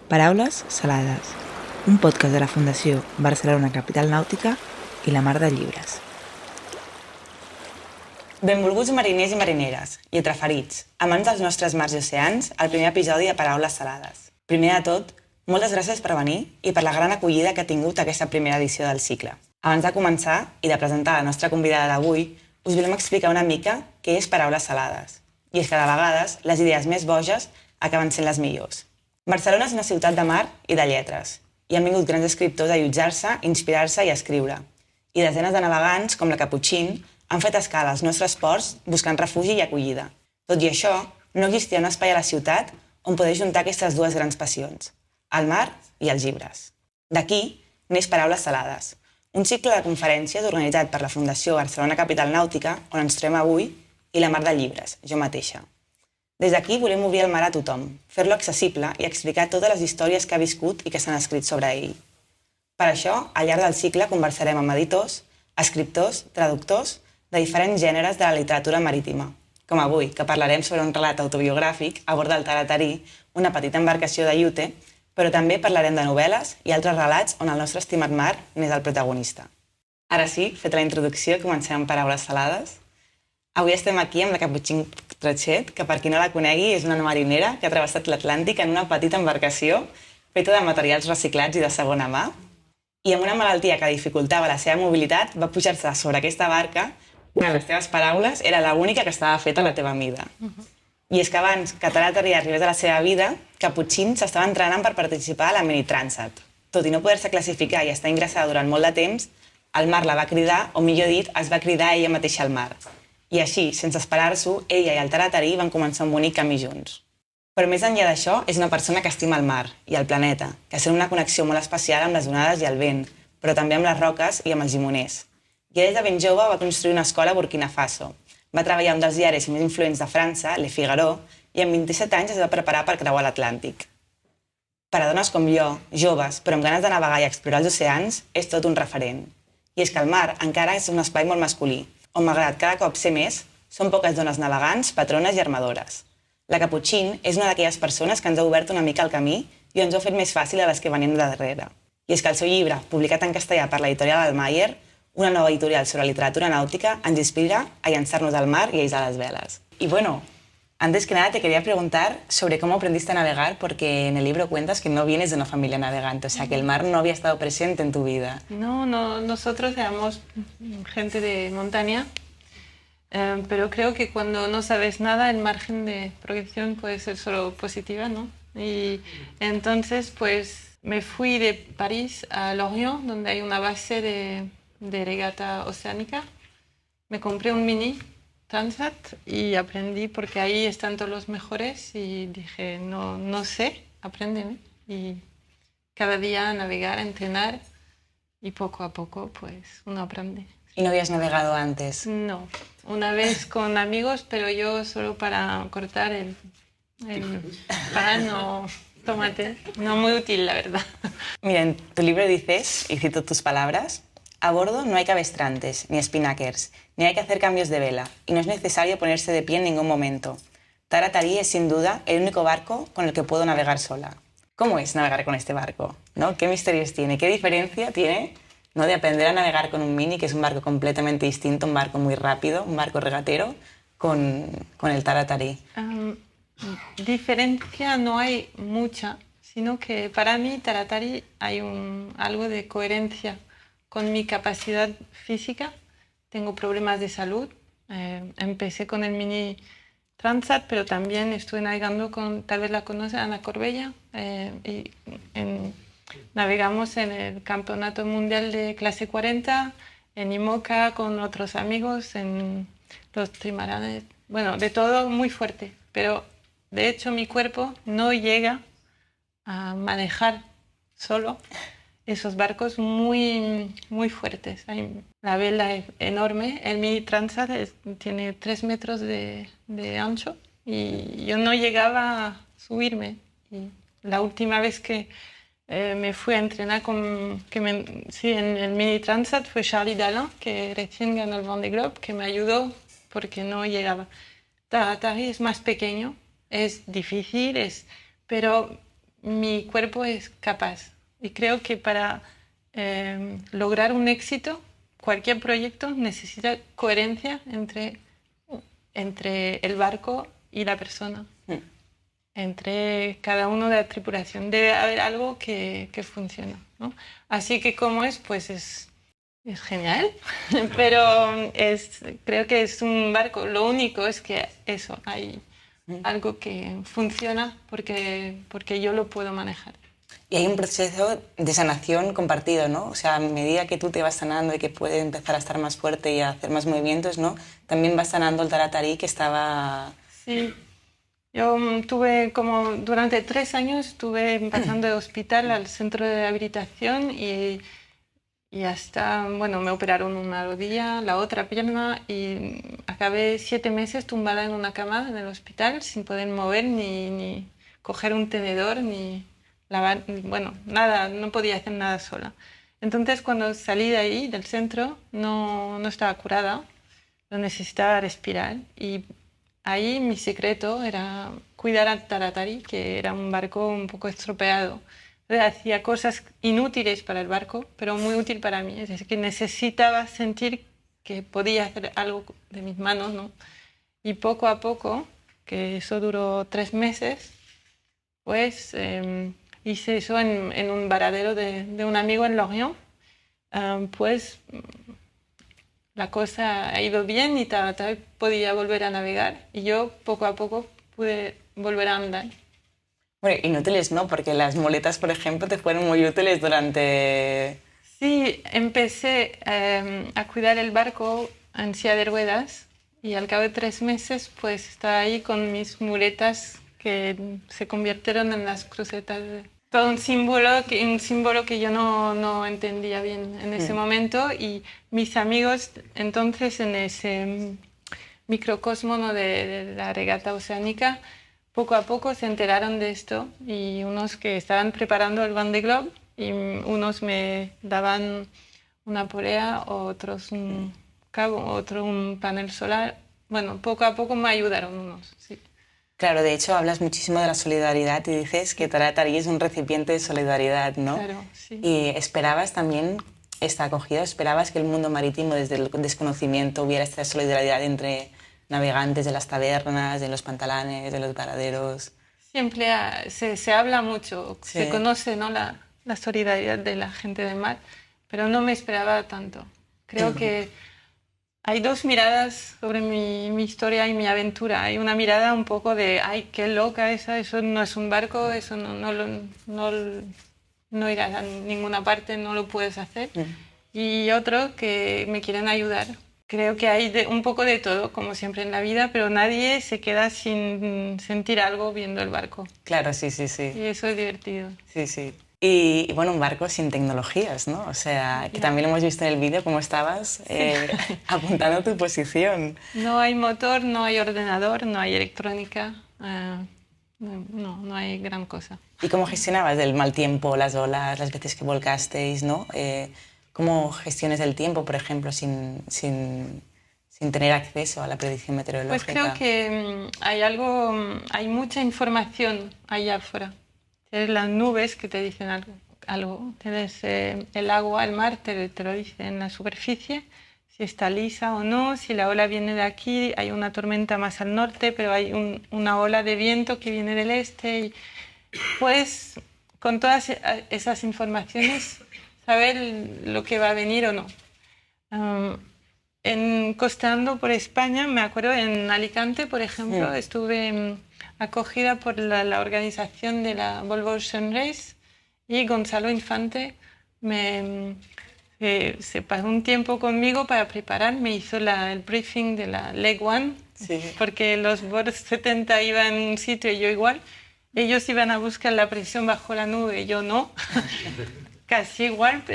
Paraules salades, un podcast de la Fundació Barcelona Capital Nàutica i la Mar de Llibres. Benvolguts mariners i marineres, lletraferits, amants dels nostres mars i oceans, al primer episodi de Paraules salades. Primer de tot, moltes gràcies per venir i per la gran acollida que ha tingut aquesta primera edició del cicle. Abans de començar i de presentar la nostra convidada d'avui, us volem explicar una mica què és Paraules salades. I és que de vegades les idees més boges acaben sent les millors. Barcelona és una ciutat de mar i de lletres, i han vingut grans escriptors a allotjar-se, inspirar-se i escriure. I desenes de navegants, com la Caputxin, han fet escala als nostres ports buscant refugi i acollida. Tot i això, no existia un espai a la ciutat on poder juntar aquestes dues grans passions, el mar i els llibres. D'aquí neix Paraules salades, un cicle de conferències organitzat per la Fundació Barcelona Capital Nàutica, on ens trobem avui, i la Mar de Llibres, jo mateixa. Des d'aquí volem obrir el mar a tothom, fer-lo accessible i explicar totes les històries que ha viscut i que s'han escrit sobre ell. Per això, al llarg del cicle conversarem amb editors, escriptors, traductors de diferents gèneres de la literatura marítima, com avui, que parlarem sobre un relat autobiogràfic a bord del Taratarí, una petita embarcació de iute, però també parlarem de novel·les i altres relats on el nostre estimat mar n'és el protagonista. Ara sí, feta la introducció, comencem amb Paraules salades. Avui estem aquí amb la Caputxin Trotxet, que per qui no la conegui és una marinera que ha travessat l'Atlàntic en una petita embarcació feta de materials reciclats i de segona mà, i amb una malaltia que dificultava la seva mobilitat va pujar-se sobre aquesta barca que, en les teves paraules, era l'única que estava feta a la teva mida. I és que abans que Taratarí arribés a la seva vida, Caputxin s'estava entrenant per participar a la Mini Transat. Tot i no poder-se classificar i estar ingressada durant molt de temps, el mar la va cridar, o millor dit, es va cridar ella mateixa al mar. I així, sense esperar-s'ho, ella i el Taratarí van començar un bonic camí junts. Però més enllà d'això, és una persona que estima el mar i el planeta, que sent una connexió molt especial amb les onades i el vent, però també amb les roques i amb els llimoners. I des de ben jove va construir una escola a Burkina Faso. Va treballar amb un dels diaris més influents de França, Le Figaro, i amb 27 anys es va preparar per creuar l'Atlàntic. Per a dones com jo, joves, però amb ganes de navegar i explorar els oceans, és tot un referent. I és que el mar encara és un espai molt masculí, on, malgrat cada cop ser més, són poques dones navegants, patrones i armadores. La Caputxin és una d'aquelles persones que ens ha obert una mica el camí i ens ho ha fet més fàcil a les que venim de darrere. I és que el seu llibre, publicat en castellà per l'editorial Almayer, una nova editorial sobre literatura nàutica, ens inspira a llançar-nos al mar y a izar las velas. Y bueno, antes que nada te quería preguntar sobre cómo aprendiste a navegar, porque en el libro cuentas que no vienes de una familia navegante, o sea, que el mar no había estado presente en tu vida. No, nosotros éramos gente de montaña, pero creo que cuando no sabes nada, el margen de progresión puede ser solo positiva, ¿no? Y entonces, pues, me fui de París a Lorient, donde hay una base de regata oceánica. Me compré un Mini Transat y aprendí porque ahí están todos los mejores y dije, no sé, apréndeme. Y cada día a navegar, a entrenar y poco a poco pues uno aprende. ¿Y no habías navegado antes? No, una vez con amigos, pero yo solo para cortar el pan o tomate. No muy útil, la verdad. Mira, en tu libro dices, y cito tus palabras, a bordo no hay cabestrantes, ni espinakers, ni hay que hacer cambios de vela, y no es necesario ponerse de pie en ningún momento. Taratarí es sin duda el único barco con el que puedo navegar sola. ¿Cómo es navegar con este barco? ¿No? ¿Qué misterios tiene? ¿Qué diferencia tiene, ¿no?, de aprender a navegar con un Mini, que es un barco completamente distinto, un barco muy rápido, un barco regatero, con el Taratarí? Diferencia no hay mucha, sino que para mí Taratarí hay algo de coherencia con mi capacidad física. Tengo problemas de salud. Empecé con el Mini Transat, pero también estuve navegando con, tal vez la conoce, Ana Corbella. Navegamos en el Campeonato Mundial de Clase 40, en IMOCA con otros amigos, en los trimaranes. Bueno, de todo muy fuerte, pero de hecho mi cuerpo no llega a manejar solo esos barcos muy, muy fuertes. La vela es enorme, el Mini Transat tiene 3 metros de ancho y yo no llegaba a subirme. Y la última vez que me fui a entrenar en el Mini Transat fue Charlie Dalin, que recién ganó el Vendée Globe, que me ayudó porque no llegaba. Taratarí es más pequeño, es difícil, pero mi cuerpo es capaz. Y creo que para lograr un éxito, cualquier proyecto necesita coherencia entre el barco y la persona. Entre cada uno de la tripulación. Debe haber algo que funcione, ¿no? Así que como pues es genial, pero creo que es un barco. Lo único es que eso, hay algo que funciona porque yo lo puedo manejar. Y hay un proceso de sanación compartido, ¿no? O sea, a medida que tú te vas sanando y que puedes empezar a estar más fuerte y a hacer más movimientos, ¿no? También vas sanando el taratari que estaba... Sí. Yo tuve durante 3 años estuve pasando de hospital al centro de rehabilitación y hasta, me operaron una rodilla, la otra pierna y acabé 7 meses tumbada en una cama en el hospital sin poder mover ni coger un tenedor ni lavar, nada, no podía hacer nada sola. Entonces cuando salí de ahí, del centro, no estaba curada, no necesitaba respirar y ahí mi secreto era cuidar al taratari, que era un barco un poco estropeado. Hacía cosas inútiles para el barco, pero muy útil para mí. Es decir, que necesitaba sentir que podía hacer algo de mis manos, ¿no? Y poco a poco, que eso duró 3 meses, pues hice eso en un varadero de un amigo en Lorient. Pues la cosa ha ido bien y tal podía volver a navegar y yo poco a poco pude volver a andar. Bueno, inútiles no, porque las muletas, por ejemplo, te fueron muy útiles durante... Sí, empecé a cuidar el barco en silla de ruedas y al cabo de 3 meses pues estaba ahí con mis muletas que se convirtieron en las crucetas. Todo un símbolo que yo no entendía bien en ese momento y mis amigos entonces en ese microcosmo, ¿no? de la regata oceánica poco a poco se enteraron de esto y unos que estaban preparando el Vendée Globe y unos me daban una polea, otros un cabo, otro un panel solar. Bueno, poco a poco me ayudaron unos, sí. Claro, de hecho hablas muchísimo de la solidaridad y dices que Taratari es un recipiente de solidaridad, ¿no? Claro, sí. Y esperabas también esta acogida, esperabas que el mundo marítimo desde el desconocimiento hubiera esta solidaridad entre navegantes de las tabernas, de los pantalanes, de los varaderos. Siempre se habla mucho, Sí. Se conoce, ¿no? la solidaridad de la gente del mar, pero no me esperaba tanto. Creo que hay 2 miradas sobre mi historia y mi aventura. Hay una mirada un poco de, ay, qué loca esa, eso no es un barco, eso no irás a ninguna parte, no lo puedes hacer. Y otro que me quieren ayudar. Creo que hay un poco de todo, como siempre en la vida, pero nadie se queda sin sentir algo viendo el barco. Claro, sí, sí, sí. Y eso es divertido. Sí, sí. Y bueno, un barco sin tecnologías, ¿no? O sea, que también lo hemos visto en el vídeo, cómo estabas apuntando tu posición. No hay motor, no hay ordenador, no hay electrónica, no hay gran cosa. ¿Y cómo gestionabas el mal tiempo, las olas, las veces que volcasteis, ¿no? ¿Cómo gestiones el tiempo, por ejemplo, sin tener acceso a la predicción meteorológica? Pues creo que hay mucha información allá afuera. Tienes las nubes que te dicen algo. Tienes el agua, el mar, te lo dice en la superficie, si está lisa o no, si la ola viene de aquí, hay una tormenta más al norte, pero hay una ola de viento que viene del este. Y pues con todas esas informaciones, saber lo que va a venir o no. Costeando por España, me acuerdo en Alicante, por ejemplo, estuve acogida por la organización de la Volvo Ocean Race y Gonzalo Infante se pasó un tiempo conmigo para preparar, me hizo el briefing de la Leg One, porque los Borg 70 iban en un sitio y yo igual. Ellos iban a buscar la presión bajo la nube, yo no, casi igual,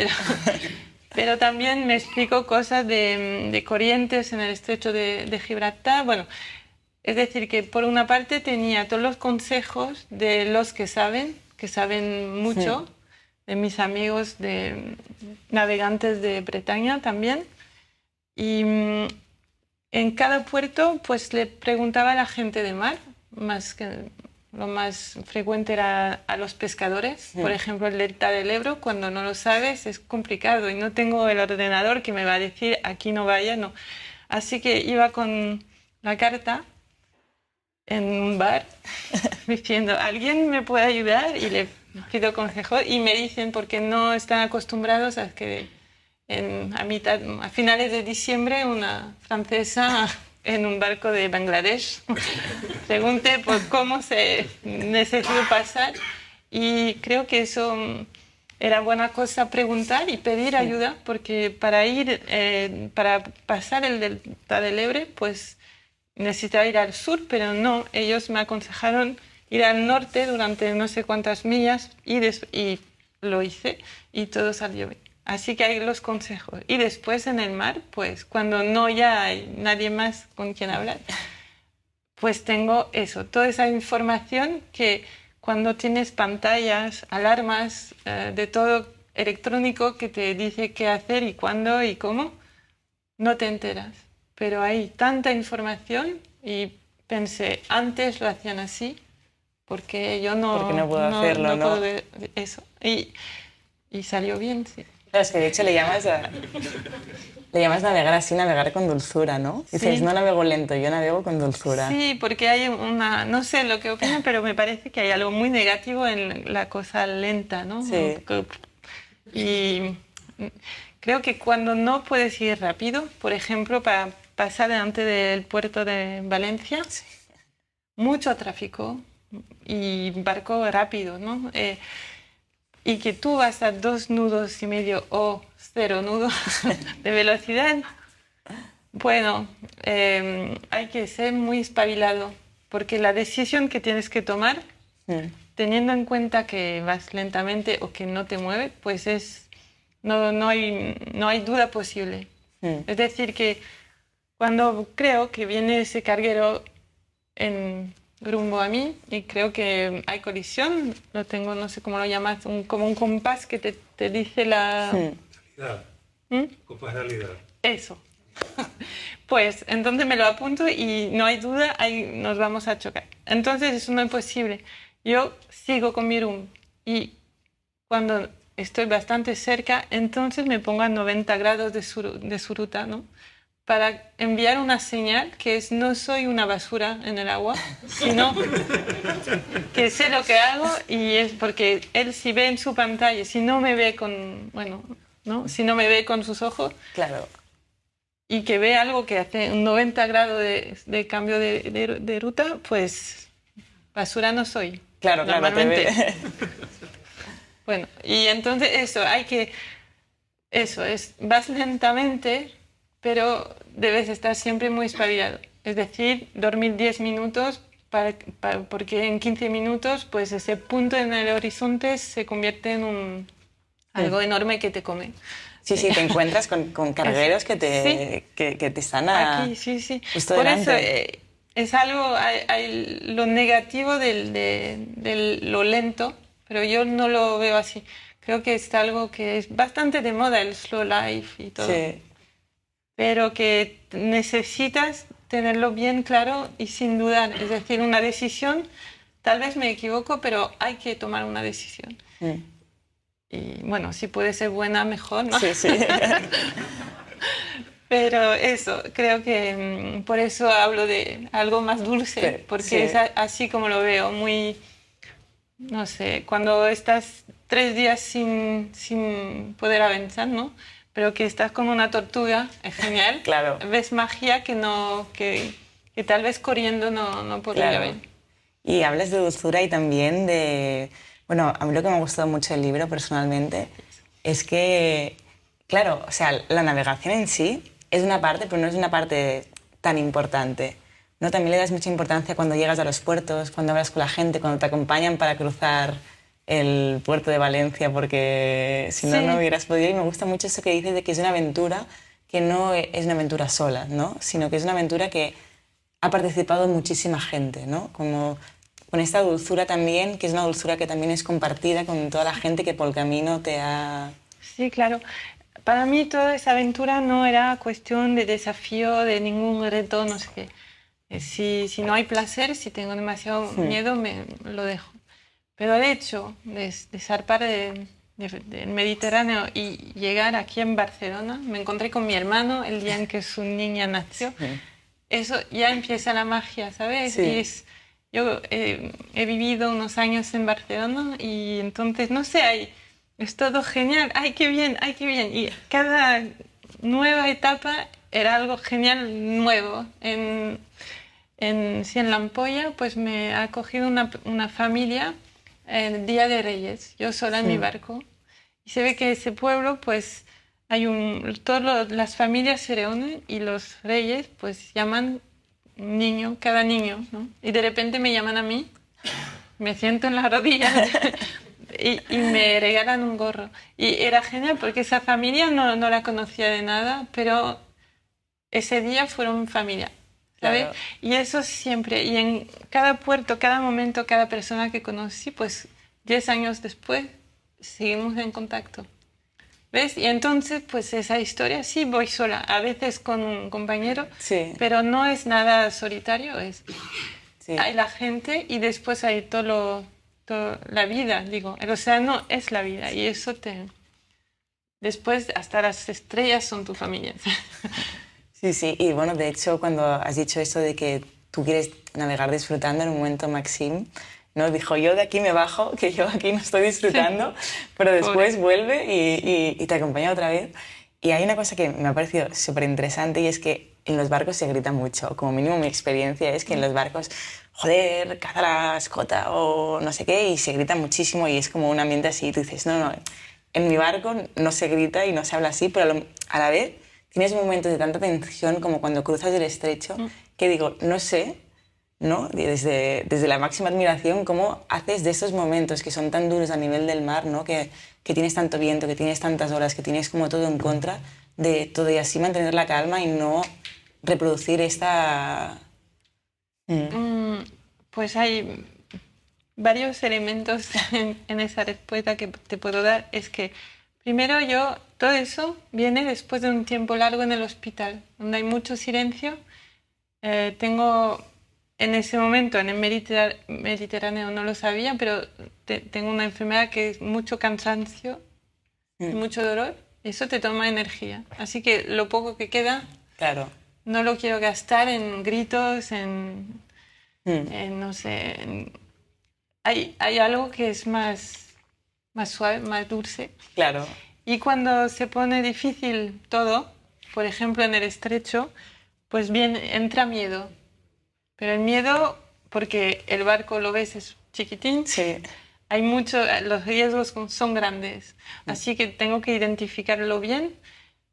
pero también me explicó cosas de corrientes en el estrecho de Gibraltar. Bueno, es decir, que por una parte tenía todos los consejos de los que saben mucho, de mis amigos de navegantes de Bretaña también. Y en cada puerto pues le preguntaba a la gente de mar, más que lo más frecuente era a los pescadores. Por ejemplo, el delta del Ebro, cuando no lo sabes, es complicado y no tengo el ordenador que me va a decir aquí no vaya, no. Así que iba con la carta en un bar diciendo, ¿alguien me puede ayudar? Y le pido consejo y me dicen, porque no están acostumbrados a que a finales de diciembre una francesa en un barco de Bangladesh pregunte por cómo se necesita pasar, y creo que eso era buena cosa preguntar y pedir ayuda, porque para pasar el delta del Ebre pues necesitaba ir al sur, pero no, ellos me aconsejaron ir al norte durante no sé cuántas millas y lo hice y todo salió bien. Así que hay los consejos. Y después en el mar, pues cuando no ya hay nadie más con quien hablar, pues tengo eso, toda esa información que cuando tienes pantallas, alarmas, de todo electrónico que te dice qué hacer y cuándo y cómo, no te enteras. Pero hay tanta información y pensé, antes lo hacían así, porque yo no, porque no puedo hacerlo, ¿no? puedo ver eso. Y salió bien, sí. Claro, es que de hecho le llamas navegar así, navegar con dulzura, ¿no? Dices, Sí. no navego lento, yo navego con dulzura. Sí, porque hay no sé lo que opinan, pero me parece que hay algo muy negativo en la cosa lenta, ¿no? Sí. Y creo que cuando no puedes ir rápido, por ejemplo, para pasar delante del puerto de Valencia, mucho tráfico y barco rápido, ¿no? Y que tú vas a 2,5 nudos o 0 nudos de velocidad, bueno, hay que ser muy espabilado, porque la decisión que tienes que tomar, teniendo en cuenta que vas lentamente o que no te mueve, pues no hay duda posible. Es decir, que cuando creo que viene ese carguero en rumbo a mí y creo que hay colisión, lo tengo, no sé cómo lo llamas, como un compás que te dice la... Realidad. Compás de realidad. Eso. Pues entonces me lo apunto y no hay duda, nos vamos a chocar. Entonces eso no es posible. Yo sigo con mi rumbo y cuando estoy bastante cerca, entonces me pongo a 90 grados de su ruta, ¿no? Para enviar una señal que es no soy una basura en el agua, sino que sé lo que hago, y es porque él si ve en su pantalla, si no me ve con, bueno, ¿no? Si no me ve con sus ojos, Claro. y que ve algo que hace un 90 grados de cambio de ruta, pues basura no soy. Claro, normalmente. te ve. Bueno, y entonces vas lentamente, pero debes estar siempre muy espabilado. Es decir, dormir 10 minutos porque en 15 minutos pues ese punto en el horizonte se convierte en algo enorme que te come. Sí, te encuentras con cargueros que te están Aquí, sí. justo Por delante. eso es algo, hay lo negativo de lo lento, pero yo no lo veo así. Creo que es algo que es bastante de moda, el slow life y todo. Sí. Pero que necesitas tenerlo bien claro y sin dudar. Es decir, una decisión, tal vez me equivoco, pero hay que tomar una decisión. Y bueno, si puede ser buena, mejor, ¿no? Sí. Pero eso, creo que por eso hablo de algo más dulce, Sí, porque sí. es así como lo veo, muy, no sé, cuando estás 3 días sin poder avanzar, ¿no? Pero que estás como una tortuga, es genial. Claro. Ves magia que tal vez corriendo no podría Claro. ver. Y hablas de dulzura y también de... Bueno, a mí lo que me ha gustado mucho del libro personalmente es que, claro, o sea, la navegación en sí es una parte, pero no es una parte tan importante, ¿no? También le das mucha importancia cuando llegas a los puertos, cuando hablas con la gente, cuando te acompañan para cruzar el puerto de Valencia, porque si no, Sí. no hubieras podido. Y me gusta mucho eso que dices de que es una aventura que no es una aventura sola, ¿no? Sino que es una aventura que ha participado muchísima gente, ¿no? Como con esta dulzura también, que es una dulzura que también es compartida con toda la gente que por el camino te ha... Sí, claro. Para mí toda esa aventura no era cuestión de desafío, de ningún reto, no sé qué. Si no hay placer, si tengo demasiado miedo, lo dejo. Pero el hecho de zarpar del Mediterráneo y llegar aquí en Barcelona, me encontré con mi hermano el día en que su niña nació. Eso ya empieza la magia, ¿sabes? Sí. Yo he vivido unos años en Barcelona y entonces, no sé, es todo genial. ¡Ay, qué bien! ¡Ay, qué bien! Y cada nueva etapa era algo genial, nuevo. En la Ampolla, pues me ha acogido una familia el Día de Reyes, yo sola en mi barco. Y se ve que ese pueblo, pues, todas las familias se reúnen y los reyes, pues, llaman niño, cada niño, ¿no? Y de repente me llaman a mí, me siento en las rodillas y me regalan un gorro. Y era genial porque esa familia no la conocía de nada, pero ese día fueron familia, ¿sabes? Claro. Y eso siempre, y en cada puerto, cada momento, cada persona que conocí, pues 10 años después seguimos en contacto. ¿Ves? Y entonces, pues esa historia, sí voy sola, a veces con un compañero, Sí. pero no es nada solitario, Sí. hay la gente y después hay toda la vida, digo, el océano es la vida y eso después hasta las estrellas son tu familia. Sí, sí, y bueno, de hecho, cuando has dicho eso de que tú quieres navegar disfrutando, en un momento Maxim nos dijo, yo de aquí me bajo, que yo aquí no estoy disfrutando, pero después vuelve y te acompaña otra vez. Y hay una cosa que me ha parecido súper interesante y es que en los barcos se grita mucho, como mínimo mi experiencia es que en los barcos, joder, caza la escota o no sé qué, y se grita muchísimo y es como un ambiente así, y tú dices, no, en mi barco no se grita y no se habla así, pero a la vez tienes momentos de tanta tensión como cuando cruzas el estrecho, que digo, no sé, ¿no? Desde la máxima admiración, cómo haces de esos momentos que son tan duros a nivel del mar, ¿no? Que tienes tanto viento, que tienes tantas olas, que tienes como todo en contra, de todo y así mantener la calma y no reproducir esta... Pues hay varios elementos en esa respuesta que te puedo dar. Es que primero todo eso viene después de un tiempo largo en el hospital, donde hay mucho silencio. Tengo en ese momento en el Mediterráneo no lo sabía, pero tengo una enfermedad que es mucho cansancio y mucho dolor. Eso te toma energía. Así que lo poco que queda, Claro. no lo quiero gastar en gritos, no sé. Hay algo que es más suave, más dulce. Claro. Y cuando se pone difícil todo, por ejemplo en el estrecho, pues bien, entra miedo. Pero el miedo, porque el barco lo ves, es chiquitín, Sí. hay los riesgos son grandes. Así que tengo que identificarlo bien.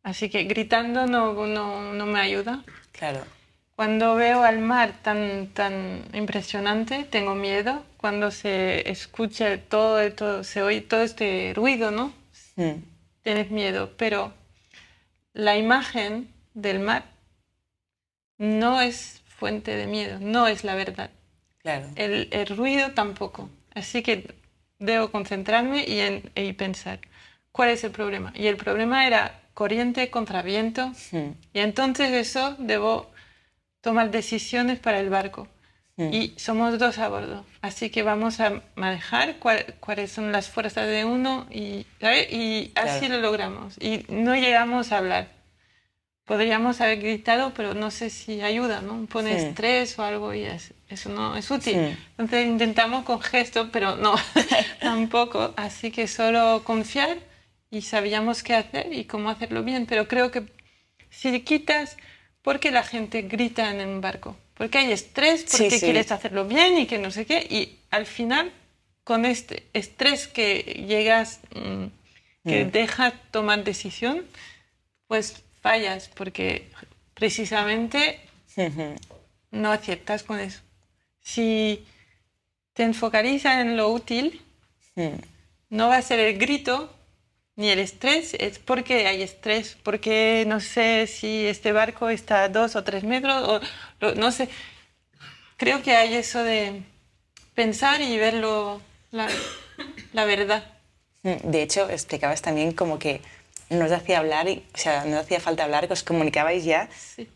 Así que gritando no me ayuda. Claro. Cuando veo al mar tan impresionante, tengo miedo. Cuando se escucha todo, se oye todo este ruido, ¿no? Tienes miedo. Pero la imagen del mar no es fuente de miedo, no es la verdad. Claro. El ruido tampoco. Así que debo concentrarme y pensar, ¿cuál es el problema? Y el problema era corriente contra viento. Y entonces eso debo tomar decisiones para el barco. Y somos dos a bordo. Así que vamos a manejar cuáles son las fuerzas de uno ¿sabes? Y así Claro. lo logramos. Y no llegamos a hablar. Podríamos haber gritado, pero no sé si ayuda, ¿no? Pone estrés o algo y eso no es útil. Entonces intentamos con gestos, pero no, tampoco. Así que solo confiar y sabíamos qué hacer y cómo hacerlo bien. Pero creo que si quitas, ¿por qué la gente grita en un barco? Porque hay estrés, porque quieres hacerlo bien y que no sé qué. Y al final, con este estrés que llegas, que deja tomar decisión, pues fallas porque precisamente no aciertas con eso. Si te focalizas en lo útil, no va a ser el grito ni el estrés, es porque hay estrés, porque no sé si este barco está a 2 o 3 metros, no sé. Creo que hay eso de pensar y ver la verdad. De hecho, explicabas también como que no os hacía hablar, o sea, no hacía falta hablar, que os comunicabais ya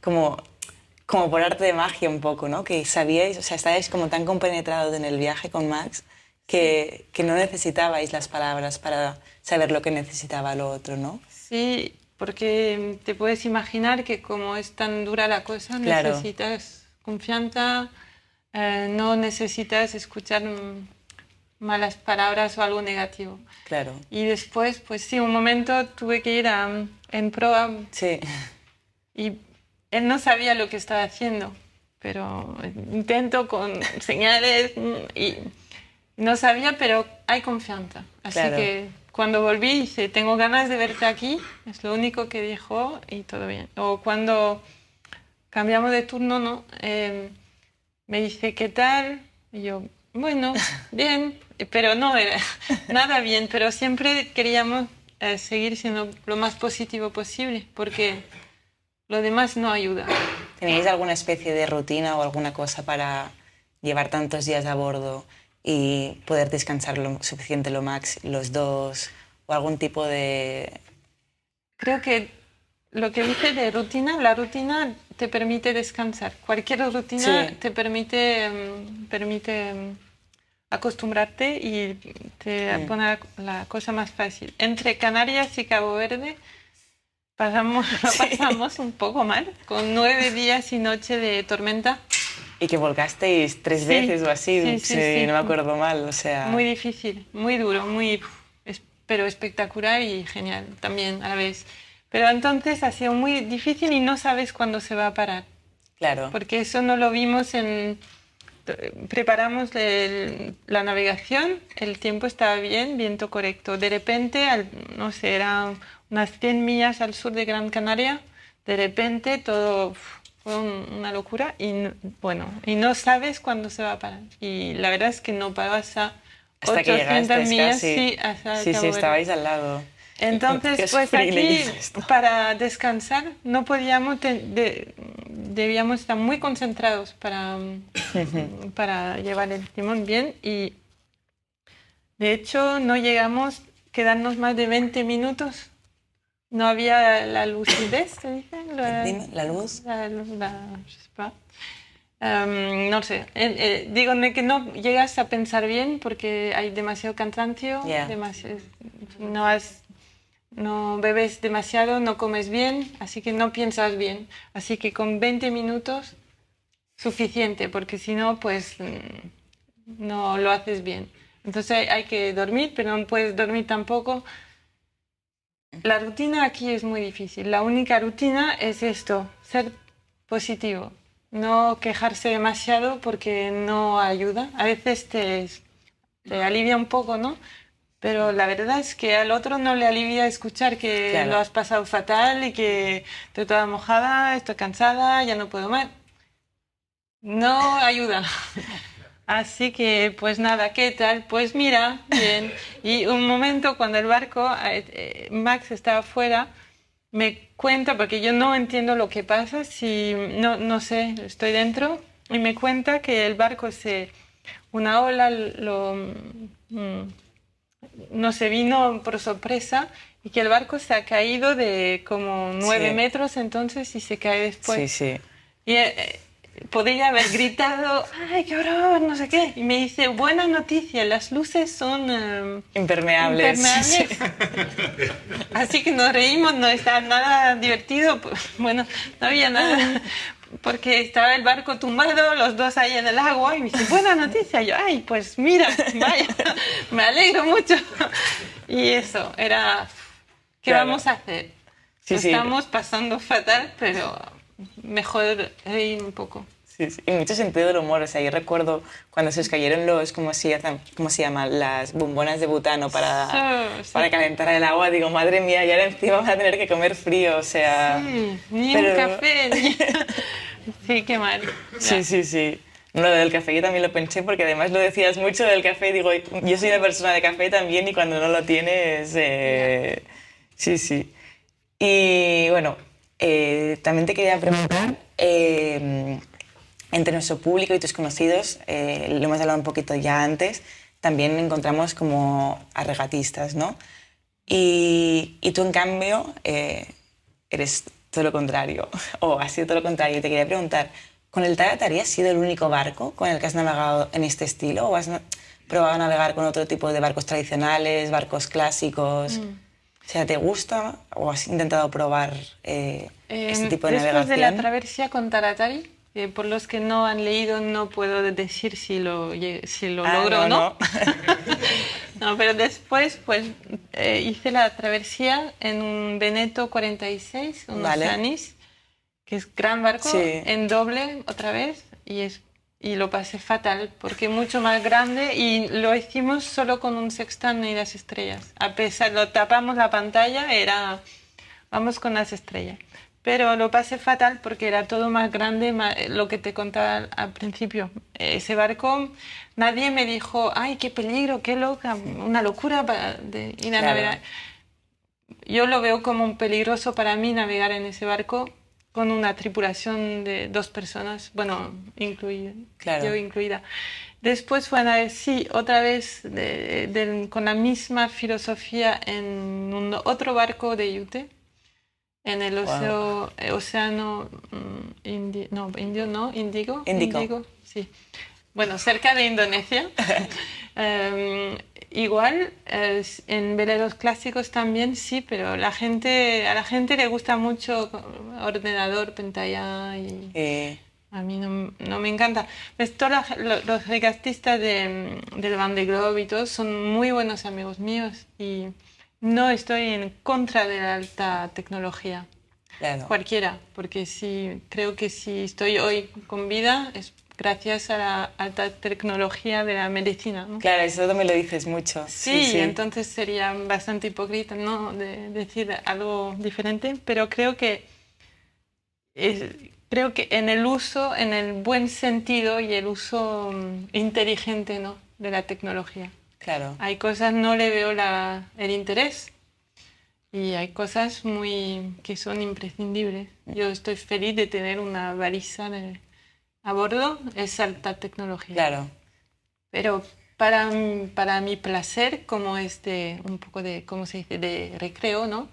como como por arte de magia un poco, ¿no? Que sabíais, o sea, estabais como tan compenetrados en el viaje con Max que no necesitabais las palabras para saber lo que necesitaba el otro, ¿no? Sí, porque te puedes imaginar que como es tan dura la cosa, Claro. necesitas confianza, no necesitas escuchar malas palabras o algo negativo. Claro. Y después, pues sí, un momento tuve que ir en proa Sí. y él no sabía lo que estaba haciendo, pero intento con señales y no sabía, pero hay confianza. Así Claro. que cuando volví dice, tengo ganas de verte aquí, es lo único que dijo y todo bien. O cuando cambiamos de turno, ¿no? Me dice, ¿qué tal? Y yo, bueno, bien, pero no era nada bien, pero siempre queríamos seguir siendo lo más positivo posible, porque lo demás no ayuda. ¿Teníais alguna especie de rutina o alguna cosa para llevar tantos días a bordo y poder descansar lo suficiente lo max los dos? ¿O algún tipo de...? Creo que lo que dice de rutina, la rutina te permite descansar. Cualquier rutina Sí. te permite, acostumbrarte y te pone la cosa más fácil. Entre Canarias y Cabo Verde pasamos un poco mal, con 9 días y noche de tormenta. Y que volcasteis 3 Sí, veces o así, sí, si sí, sí. no me acuerdo mal, o sea... Muy difícil, muy duro, pero espectacular y genial también a la vez. Pero entonces ha sido muy difícil y no sabes cuándo se va a parar. Claro. Porque eso no lo vimos preparamos la navegación, el tiempo estaba bien, viento correcto. De repente, no sé, eran unas 100 millas al sur de Gran Canaria, de repente todo fue una locura y no sabes cuándo se va a parar. Y la verdad es que no paró hasta Hasta que 800 llegasteis millas, casi. sí, hasta Sí, Cabo sí, Verde. estabais al lado. Entonces, Qué pues sufrir aquí, leyendo esto. para descansar, no podíamos, debíamos estar muy concentrados para llevar el timón bien y, de hecho, no llegamos a quedarnos más de 20 minutos. No había la lucidez, ¿se dice? Dime, ¿la luz? No sé, díganme que no llegas a pensar bien porque hay demasiado cansancio, Yeah. no bebes demasiado, no comes bien, así que no piensas bien. Así que con 20 minutos suficiente, porque si no, pues no lo haces bien. Entonces hay que dormir, pero no puedes dormir tampoco. La rutina aquí es muy difícil. La única rutina es esto, ser positivo. No quejarse demasiado porque no ayuda. A veces te alivia un poco, ¿no? Pero la verdad es que al otro no le alivia escuchar que Claro. lo has pasado fatal y que estoy toda mojada, estoy cansada, ya no puedo más. No ayuda. Así que, pues nada, ¿qué tal? Pues mira, bien. Y un momento cuando el barco, Max estaba afuera, me cuenta, porque yo no entiendo lo que pasa, si no sé, estoy dentro, y me cuenta que el barco una ola no se vino por sorpresa y que el barco se ha caído de como 9 Sí. metros entonces y se cae después. Sí, sí. Y podría haber gritado, ¡ay, qué horror! No sé qué. Y me dice, buena noticia, las luces son Impermeables. impermeables. Así que nos reímos, no estaba nada divertido. Pues, bueno, no había nada. Porque estaba el barco tumbado, los dos ahí en el agua, y me dice, buena noticia. Y yo, ay, pues mira, vaya, me alegro mucho. Y eso, era, ¿qué Claro. vamos a hacer? Sí, Lo sí. estamos pasando fatal, pero mejor reír un poco. Sí, sí. Y mucho sentido del humor. O sea, yo recuerdo cuando se os cayeron ¿cómo se llama? Las bombonas de butano Sí. para calentar el agua. Digo, madre mía, y ahora encima vas a tener que comer frío, o sea... Sí, ni pero- un café, ni... Sí, qué mal. Sí, Ya. sí, sí. No, lo del café yo también lo pensé porque además lo decías mucho del café. Digo, yo soy una persona de café también y cuando no lo tienes... Sí, sí. Y bueno, también te quería preguntar, entre nuestro público y tus conocidos, lo hemos hablado un poquito ya antes, también encontramos como a regatistas, ¿no? Y tú, en cambio, eres todo lo contrario, o ha sido todo lo contrario. Te quería preguntar, ¿con el Tagatari ha sido el único barco con el que has navegado en este estilo o has probado a navegar con otro tipo de barcos tradicionales, barcos clásicos? O sea, ¿te gusta o has intentado probar este tipo de navegación? Después de la travesía con Tagatari, por los que no han leído, no puedo decir si lo logro o no. No, pero después pues hice la travesía en un Veneto 46, un Oceanis, que es gran barco, en doble otra vez, y lo pasé fatal porque es mucho más grande y lo hicimos solo con un sextante y las estrellas. A pesar, lo tapamos la pantalla, vamos con las estrellas. Pero lo pasé fatal porque era todo más grande, lo que te contaba al principio. Ese barco, nadie me dijo, ay, qué peligro, qué loca, una locura de ir a navegar. Yo lo veo como un peligroso para mí navegar en ese barco con una tripulación de 2 personas, bueno, yo incluida. Después fue otra vez con la misma filosofía en otro barco de yute. En el océano Índico, sí. Bueno, cerca de Indonesia. Igual, en veleros clásicos también sí, pero a la gente le gusta mucho ordenador, pantalla y a mí no me encanta. Pues todos los regatistas del Vendée Globe y todos son muy buenos amigos míos y no estoy en contra de la alta tecnología, cualquiera, porque creo que si estoy hoy con vida es gracias a la alta tecnología de la medicina, ¿no? Claro, eso me lo dices mucho. Sí, entonces sería bastante hipócrita, ¿no?, de decir algo diferente, pero creo que en el uso, en el buen sentido y el uso inteligente, ¿no?, de la tecnología. Claro. Hay cosas no le veo el interés y hay cosas que son imprescindibles. Yo estoy feliz de tener una baliza a bordo, es alta tecnología. Claro. Pero para mi placer, como es un poco de, ¿cómo se dice?, de recreo, ¿no?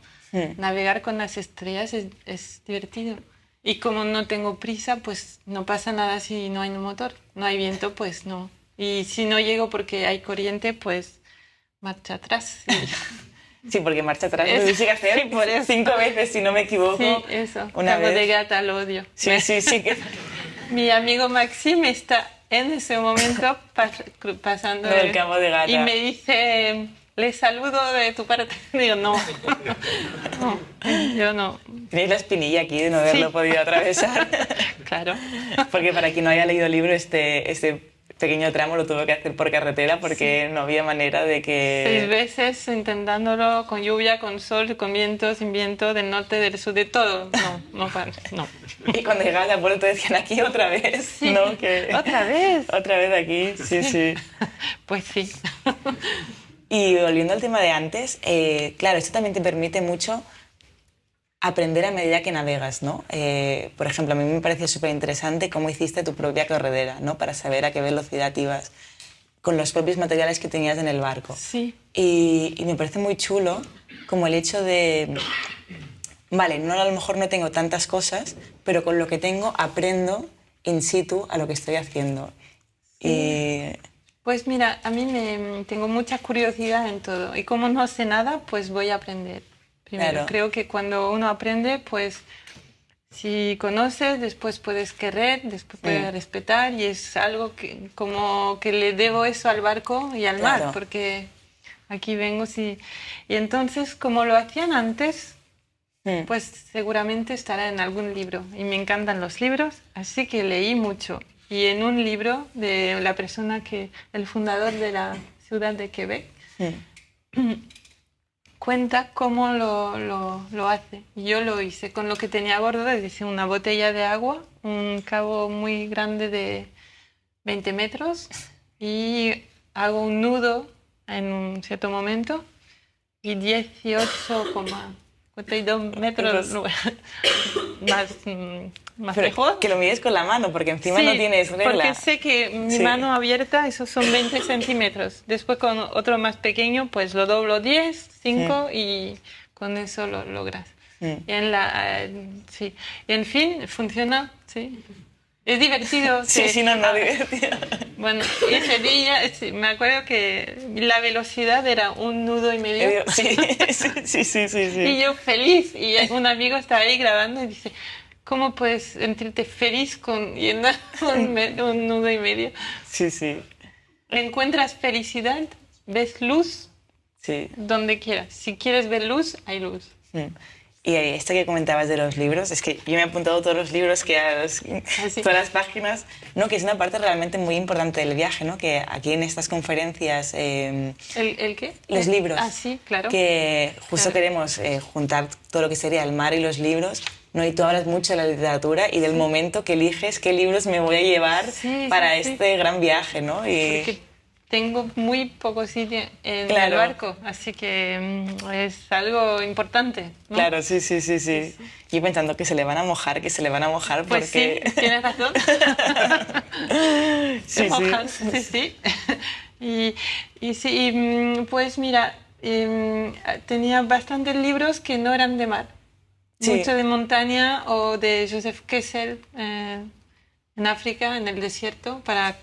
Navegar con las estrellas es divertido. Y como no tengo prisa, pues no pasa nada si no hay un motor. No hay viento, pues no. Y si no llego porque hay corriente, pues marcha atrás. Sí, porque marcha atrás lo tienes que hacer 5 veces, si no me equivoco. Sí, eso. Cabo de Gata lo odio. Sí. Mi amigo Maxim está en ese momento pasando el Cabo de Gata. Y me dice, le saludo de tu parte. Digo, no, yo no. Tienes la espinilla aquí de no haberlo podido atravesar. Claro. Porque para quien no haya leído el libro, este pequeño tramo lo tuve que hacer por carretera porque no había manera de que... 6 veces intentándolo, con lluvia, con sol, con viento, sin viento, del norte, del sur, de todo. No. Y cuando llegabas al puerto te decían, aquí otra vez, sí. ¿no? ¿Otra vez? Otra vez aquí, sí. Pues sí. Y volviendo al tema de antes, claro, esto también te permite mucho aprender a medida que navegas, ¿no? Por ejemplo, a mí me pareció súper interesante cómo hiciste tu propia corredera, ¿no? Para saber a qué velocidad ibas con los propios materiales que tenías en el barco. Sí. Y me parece muy chulo como el hecho de... Vale, a lo mejor no tengo tantas cosas, pero con lo que tengo aprendo in situ a lo que estoy haciendo. Sí. Pues mira, a mí tengo mucha curiosidad en todo. Y como no sé nada, pues voy a aprender. Primero, claro. Creo que cuando uno aprende, pues si conoces, después puedes querer, después puedes respetar y es algo como que le debo eso al barco y al mar, porque aquí vengo y entonces como lo hacían antes, pues seguramente estará en algún libro y me encantan los libros, así que leí mucho y en un libro de la persona el fundador de la ciudad de Quebec, cuenta cómo lo hace. Yo lo hice con lo que tenía a bordo, es decir, una botella de agua, un cabo muy grande de 20 metros y hago un nudo en un cierto momento y 18,52 metros más lejos. Que lo mides con la mano, porque encima no tienes regla. Porque sé que mi mano abierta, esos son 20 centímetros. Después con otro más pequeño, pues lo doblo 10, 5 y con eso lo logras. Y sí. Y en fin, funciona, sí. Es divertido. Sí, no, divertido. Bueno, ese día me acuerdo que la velocidad era 1,5 nudos. Sí. Y yo feliz. Y un amigo estaba ahí grabando y dice, ¿cómo puedes sentirte feliz yendo 1,5 nudos? Sí. Encuentras felicidad, ves luz, donde quieras. Si quieres ver luz, hay luz. Y esto que comentabas de los libros, es que yo me he apuntado todos los libros todas las páginas, ¿no? Que es una parte realmente muy importante del viaje, ¿no? Que aquí en estas conferencias... ¿El qué? Los libros. Ah, sí, claro. Que justo queremos juntar todo lo que sería el mar y los libros, ¿no? Y tú hablas mucho de la literatura y del momento que eliges qué libros me voy a llevar para este gran viaje, ¿no? Porque tengo muy poco sitio en el barco, así que es algo importante, ¿no? Claro, sí. Yo pensando que se le van a mojar, pues porque... sí, tienes razón. Sí. Pues mira, tenía bastantes libros que no eran de mar. Mucho de montaña o de Joseph Kessel en África, en el desierto, para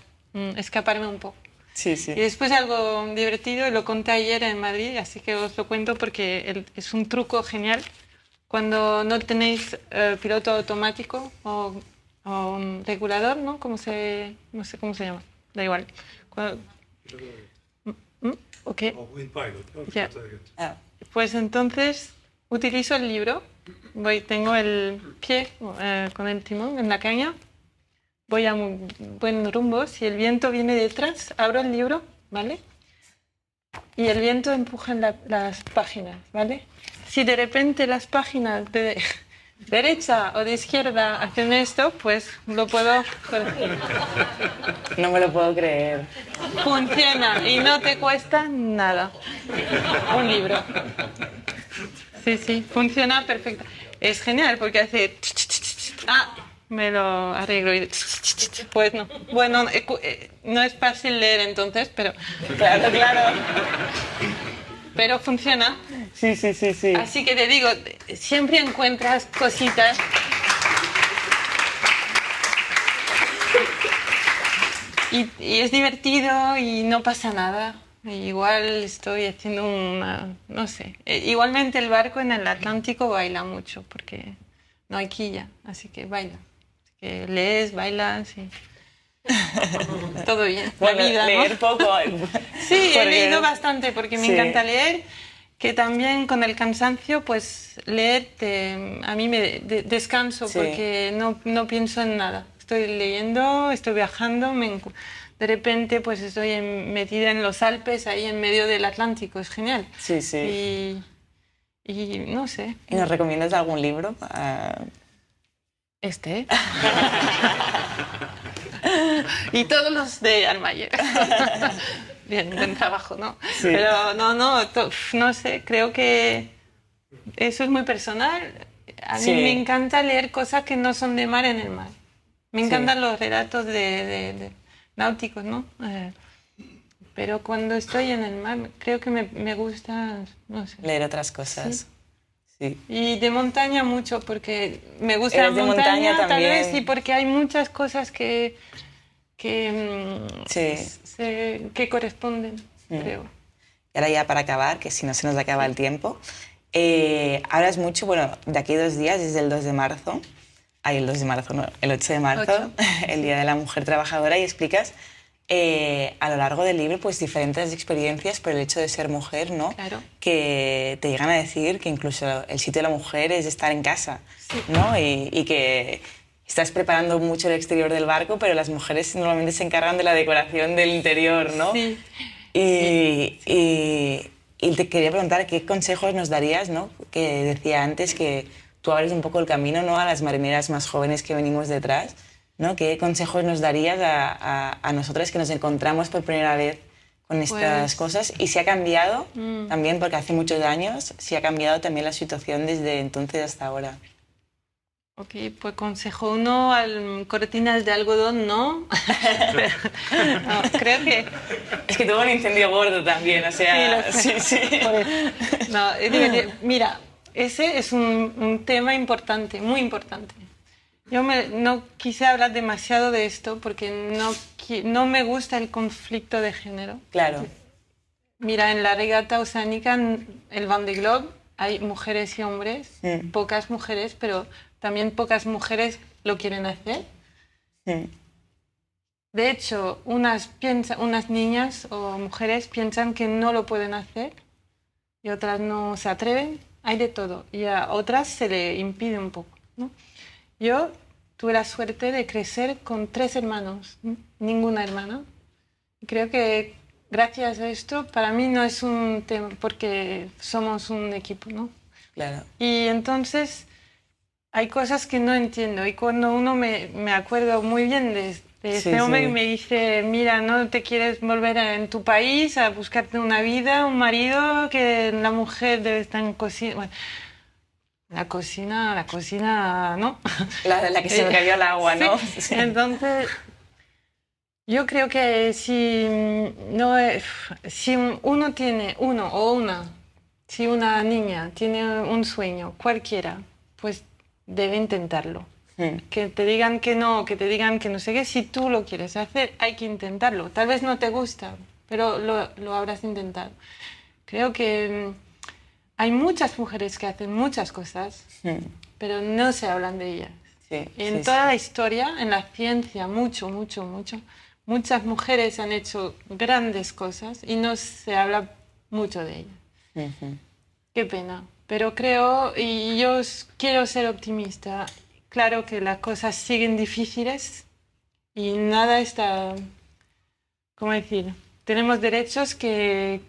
escaparme un poco. Sí. Y después algo divertido, lo conté ayer en Madrid, así que os lo cuento porque es un truco genial. Cuando no tenéis piloto automático o un regulador, ¿no? No sé cómo se llama, da igual. Okay. Wind pilot, ¿no? Yeah. Pues entonces utilizo el libro, tengo el pie con el timón en la caña. Voy a un buen rumbo. Si el viento viene detrás, abro el libro, ¿vale? Y el viento empuja en las páginas, ¿vale? Si de repente las páginas de derecha o de izquierda hacen esto, pues lo puedo corregir. No me lo puedo creer. Funciona y no te cuesta nada. Un libro. Sí, funciona perfecto. Es genial porque hace... me lo arreglo y... Pues no. Bueno, no es fácil leer entonces, pero... Claro. Pero funciona. Sí. Así que te digo, siempre encuentras cositas. Y es divertido y no pasa nada. Igual estoy haciendo no sé. Igualmente el barco en el Atlántico baila mucho porque no hay quilla, así que baila. Que lees, bailas y todo bien. Bueno, la vida, leer ¿no? poco. Sí, he leído bastante porque me encanta leer, que también con el cansancio, pues leer a mí me descanso porque no pienso en nada. Estoy leyendo, estoy viajando, de repente pues estoy metida en los Alpes, ahí en medio del Atlántico, es genial. Sí. Y no sé. ¿Y nos recomiendas algún libro? Y todos los de Almayer. Bien, buen trabajo, ¿no? Sí. Pero no sé, creo que eso es muy personal. A mí me encanta leer cosas que no son de mar en el mar. Me encantan los relatos de náuticos, ¿no? Pero cuando estoy en el mar, creo que me gusta, no sé. Leer otras cosas. Sí. Y de montaña mucho, porque me gusta la montaña tal vez, y porque hay muchas cosas que corresponden, creo. Y ahora ya para acabar, que si no se nos acaba el tiempo, hablas mucho, bueno, de aquí 2 días, desde el 2 de marzo, el 2 de marzo, no, el 8 de marzo, el Día de la Mujer Trabajadora, y explicas a lo largo del libro pues diferentes experiencias por el hecho de ser mujer, ¿no? Claro. Que te llegan a decir que incluso el sitio de la mujer es estar en casa, ¿no? Y que estás preparando mucho el exterior del barco, pero las mujeres normalmente se encargan de la decoración del interior, ¿no? Sí. Y te quería preguntar qué consejos nos darías, ¿no? Que decía antes que tú abres un poco el camino, ¿no? A las marineras más jóvenes que venimos detrás, ¿no? ¿Qué consejos nos darías a nosotras que nos encontramos por primera vez con estas cosas? Y si ha cambiado también, porque hace muchos años, si ha cambiado también la situación desde entonces hasta ahora. Ok, pues consejo 1, cortinas de algodón, ¿no? No, creo que... Es que tuvo un incendio gordo también, o sea... Sí. No, mira, ese es un tema importante, muy importante. Yo no quise hablar demasiado de esto porque no me gusta el conflicto de género. Claro. Mira, en la regata oceánica, en el Vendée Globe, hay mujeres y hombres, pocas mujeres, pero también pocas mujeres lo quieren hacer. De hecho, unas niñas o mujeres piensan que no lo pueden hacer y otras no se atreven. Hay de todo. Y a otras se le impide un poco, ¿no? Yo tuve la suerte de crecer con 3 hermanos, ninguna hermana. Creo que gracias a esto, para mí no es un tema, porque somos un equipo, ¿no? Claro. Y entonces hay cosas que no entiendo. Y cuando uno me acuerdo muy bien de este hombre que me dice, mira, no te quieres volver en tu país a buscarte una vida, un marido, que la mujer debe estar en cocina. Bueno, la cocina, ¿no? La que se me cayó al agua, ¿no? Sí. Entonces, yo creo que si uno tiene, si una niña tiene un sueño, cualquiera, pues debe intentarlo. Que te digan que no, que te digan que no sé qué, si tú lo quieres hacer, hay que intentarlo. Tal vez no te gusta, pero lo habrás intentado. Creo que hay muchas mujeres que hacen muchas cosas, pero no se hablan de ellas. En toda la historia, en la ciencia, muchas mujeres han hecho grandes cosas y no se habla mucho de ellas. Qué pena. Pero creo, y yo quiero ser optimista, claro que las cosas siguen difíciles y nada está, ¿cómo decir? Tenemos derechos que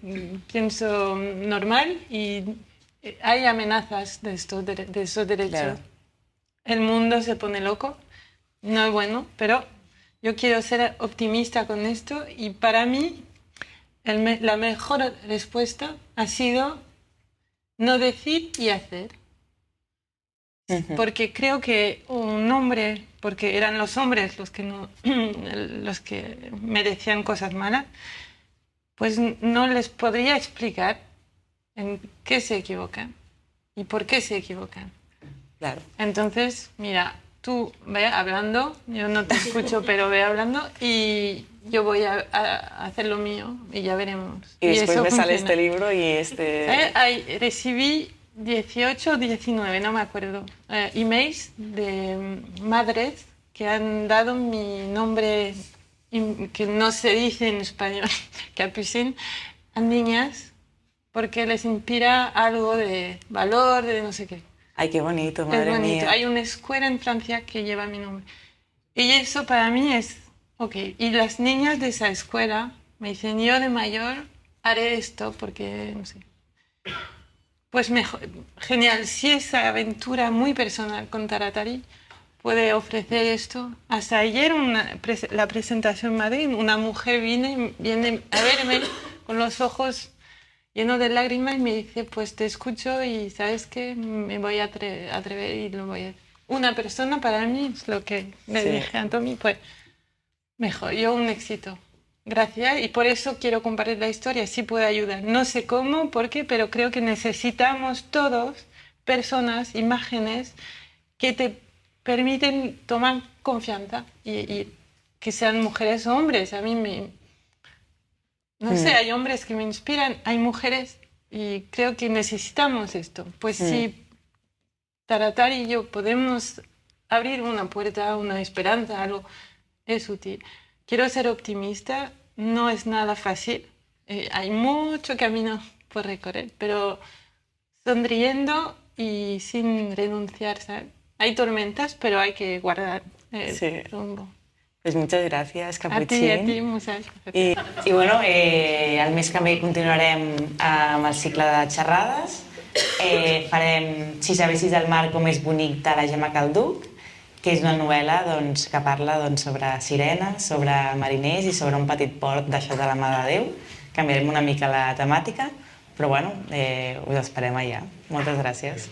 pienso normal y hay amenazas de esos derechos. Claro. El mundo se pone loco, no es bueno, pero yo quiero ser optimista con esto y para mí la mejor respuesta ha sido no decir y hacer. Porque creo que un hombre, porque eran los hombres los que merecían cosas malas, pues no les podría explicar en qué se equivocan y por qué se equivocan. Claro. Entonces, mira, tú ve hablando, yo no te escucho, pero ve hablando y yo voy a hacer lo mío y ya veremos. Y después me sale este libro y recibí 18 o 19, no me acuerdo, emails de madres que han dado mi nombre, que no se dice en español, Capucine, a niñas porque les inspira algo de valor, de no sé qué. Ay, qué bonito, madre mía. Hay una escuela en Francia que lleva mi nombre. Y eso para mí es, ok. Y las niñas de esa escuela me dicen, yo de mayor haré esto porque, no sé. Pues mejor, genial, si esa aventura muy personal con Taratari puede ofrecer esto. Hasta ayer, la presentación en Madrid, una mujer viene a verme con los ojos llenos de lágrimas y me dice, pues te escucho y ¿sabes qué? Me voy a atrever y lo voy a hacer. Una persona para mí es lo que le dije a Tommy, pues mejor, yo un éxito. Gracias, y por eso quiero compartir la historia, si puede ayudar. No sé cómo, por qué, pero creo que necesitamos todos personas, imágenes que te permiten tomar confianza y que sean mujeres o hombres. A mí no sé, hay hombres que me inspiran, hay mujeres y creo que necesitamos esto. Pues si Taratari y yo podemos abrir una puerta, una esperanza, algo, es útil. Quiero ser optimista, no es nada fácil, hay mucho camino por recorrer, pero sonriendo y sin renunciar, ¿sabes? Hay tormentas, pero hay que guardar el rumbo. Pues muchas gràcies, Caputxín. A ti, muchas gràcies. I bueno, el mes que ve continuarem amb el cicle de xerrades. Farem Si sabessis el mar com és bonic, de la Gemma Calduch, que és una novel·la que parla sobre sirenes, sobre mariners i sobre un petit port deixat de la mà de Déu. Canviarem una mica la temàtica, però bueno, us esperem allà. Moltes gràcies.